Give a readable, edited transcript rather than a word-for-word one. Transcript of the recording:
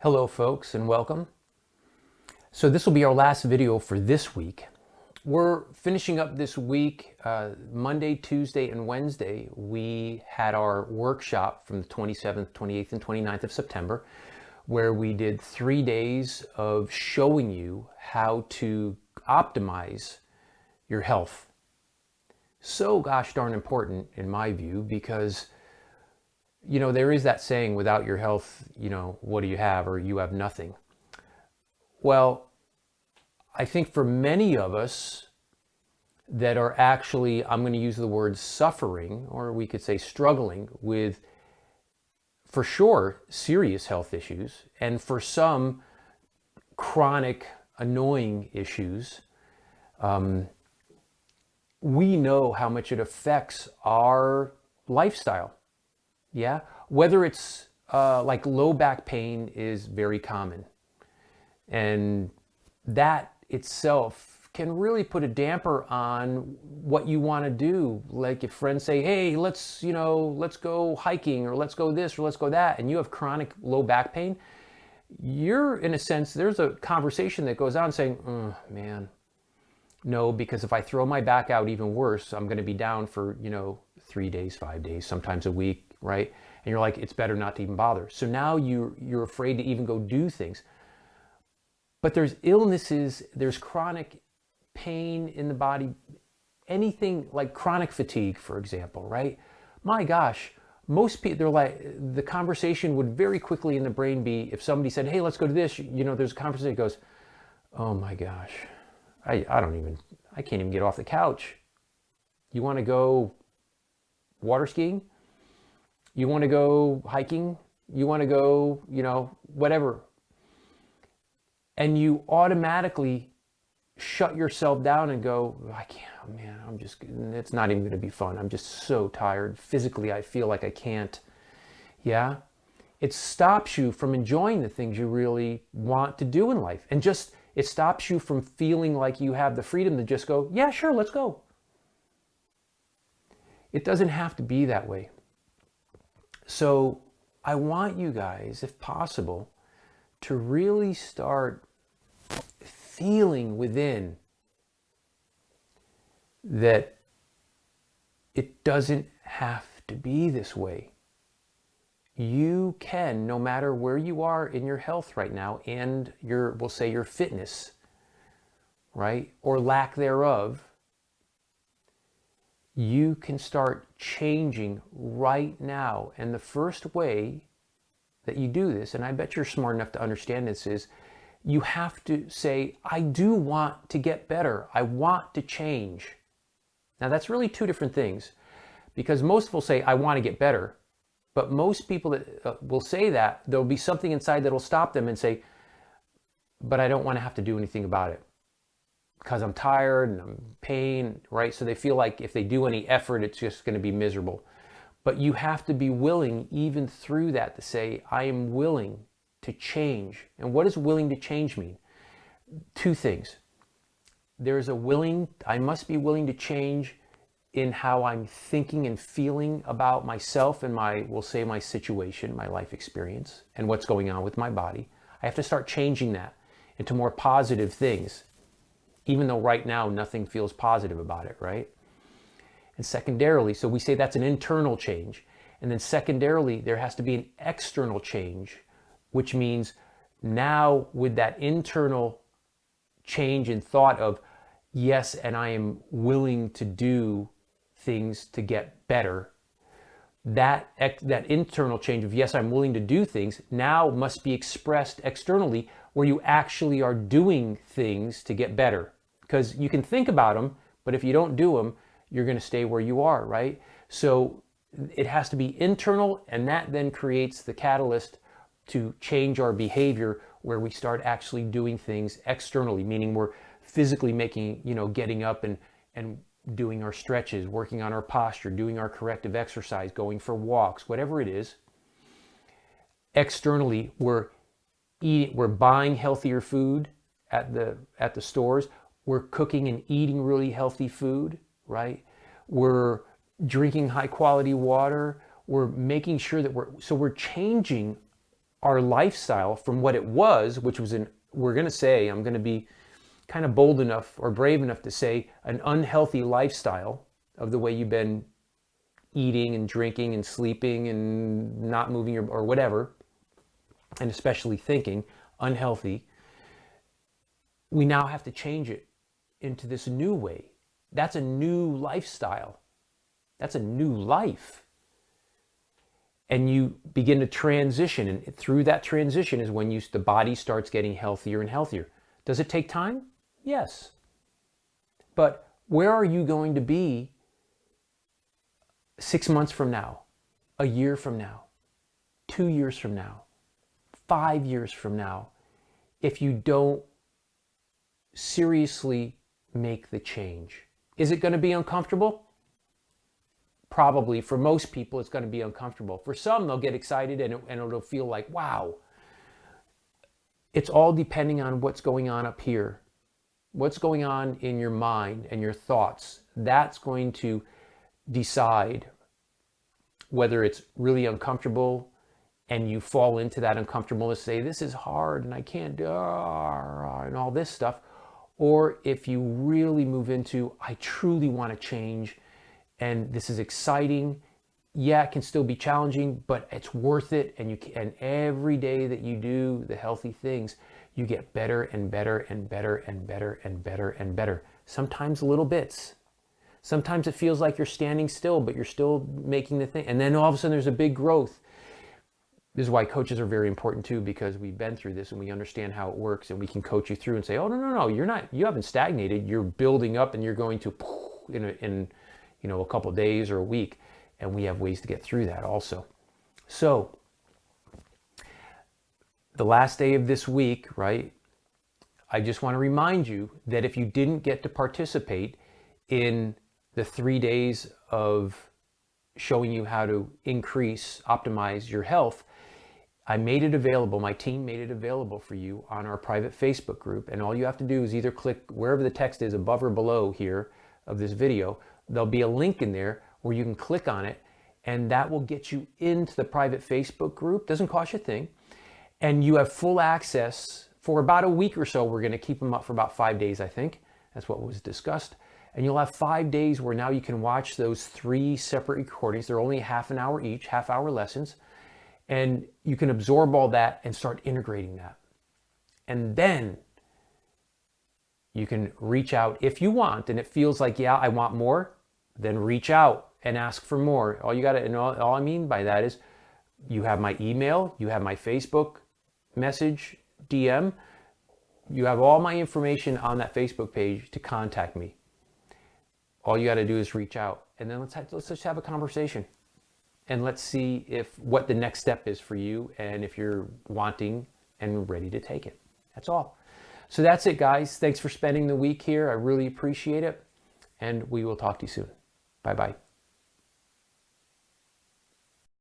Hello folks and welcome. So this will be our last video for this week. We're finishing up this week, Monday, Tuesday, and Wednesday. We had our workshop from the 27th, 28th, and 29th of September, where we did 3 days of showing you how to optimize your health. So gosh darn important in my view, because there is that saying, without your health, what do you have, or you have nothing. Well, I think for many of us that are actually, I'm going to use the word suffering, or we could say struggling with, for sure, serious health issues, and for some, chronic, annoying issues, we know how much it affects our lifestyle. Yeah, whether it's like low back pain is very common, and that itself can really put a damper on what you want to do. Like if friends say, "Hey, let's go hiking, or let's go this, or let's go that," and you have chronic low back pain, you're, in a sense, there's a conversation that goes on saying, "Oh man, no, because if I throw my back out even worse, I'm going to be down for 3 days, 5 days, sometimes a week." Right? And you're like, it's better not to even bother. So now you're afraid to even go do things. But there's illnesses, there's chronic pain in the body, anything like chronic fatigue, for example, right? My gosh, most people, they're like, the conversation would very quickly in the brain be, if somebody said, "Hey, let's go to this," there's a conversation that goes, "Oh my gosh, I can't even get off the couch. You want to go water skiing? You want to go hiking? You want to go, whatever." And you automatically shut yourself down and go, "I can't, man, it's not even going to be fun. I'm just so tired. Physically, I feel like I can't." Yeah. It stops you from enjoying the things you really want to do in life. And it stops you from feeling like you have the freedom to just go, "Yeah, sure, let's go." It doesn't have to be that way. So I want you guys, if possible, to really start feeling within that it doesn't have to be this way. You can, no matter where you are in your health right now and we'll say your fitness, right, or lack thereof, you can start changing right now. And the first way that you do this, and I bet you're smart enough to understand this, is you have to say, "I do want to get better. I want to change." Now that's really two different things, because most will say, "I want to get better." But most people that will say that, there'll be something inside that'll stop them and say, "But I don't want to have to do anything about it, because I'm tired and I'm in pain," right? So they feel like if they do any effort, it's just going to be miserable. But you have to be willing, even through that, to say, "I am willing to change." And what does willing to change mean? Two things. I must be willing to change in how I'm thinking and feeling about myself and we'll say my situation, my life experience, and what's going on with my body. I have to start changing that into more positive things, even though right now nothing feels positive about it, right? And secondarily, so we say that's an internal change. And then secondarily, there has to be an external change, which means now with that internal change in thought of, yes, and I am willing to do things to get better, that internal change of, yes, I'm willing to do things, now must be expressed externally, where you actually are doing things to get better. Because you can think about them, but if you don't do them, you're going to stay where you are, right? So it has to be internal, and that then creates the catalyst to change our behavior, where we start actually doing things externally, meaning we're physically making, getting up and doing our stretches, working on our posture, doing our corrective exercise, going for walks, whatever it is. Externally, we're buying healthier food at the stores. We're cooking and eating really healthy food, right? We're drinking high quality water. We're making sure that we're changing our lifestyle from what it was, which was we're going to say, I'm going to be kind of bold enough or brave enough to say, an unhealthy lifestyle of the way you've been eating and drinking and sleeping and not moving or whatever, and especially thinking, unhealthy. We now have to change it into this new way. That's a new lifestyle. That's a new life. And you begin to transition, and through that transition is when the body starts getting healthier and healthier. Does it take time? Yes. But where are you going to be 6 months from now, a year from now, 2 years from now, 5 years from now, if you don't seriously make the change? Is it going to be uncomfortable? Probably. For most people, it's going to be uncomfortable. For some, they'll get excited and it'll feel like, wow. It's all depending on what's going on up here. What's going on in your mind and your thoughts. That's going to decide whether it's really uncomfortable and you fall into that uncomfortableness, say, this is hard and I can't do and all this stuff. Or if you really move into, I truly want to change and this is exciting. Yeah, it can still be challenging, but it's worth it. And every day that you do the healthy things, you get better and better and better and better and better and better. Sometimes little bits. Sometimes it feels like you're standing still, but you're still making the thing. And then all of a sudden there's a big growth. This is why coaches are very important too, because we've been through this and we understand how it works, and we can coach you through and say, oh, no, you haven't stagnated. You're building up and you're going to in a couple of days or a week. And we have ways to get through that also. So the last day of this week, right? I just want to remind you that if you didn't get to participate in the 3 days of showing you how to optimize your health, I made it available. My team made it available for you on our private Facebook group. And all you have to do is either click wherever the text is above or below here of this video. There'll be a link in there where you can click on it, and that will get you into the private Facebook group. Doesn't cost you a thing. And you have full access for about a week or so. We're going to keep them up for about 5 days, I think. That's what was discussed. And you'll have 5 days where now you can watch those 3 separate recordings. They're only half an hour each, half-hour lessons. And you can absorb all that and start integrating that. And then you can reach out if you want, and it feels like, yeah, I want more, then reach out and ask for more. All you got to, and all I mean by that is you have my email, you have my Facebook message, DM, you have all my information on that Facebook page to contact me. All you got to do is reach out, and then let's just have a conversation, and let's see what the next step is for you, and if you're wanting and ready to take it. That's all. So that's it, guys. Thanks for spending the week here. I really appreciate it, and we will talk to you soon. Bye-bye.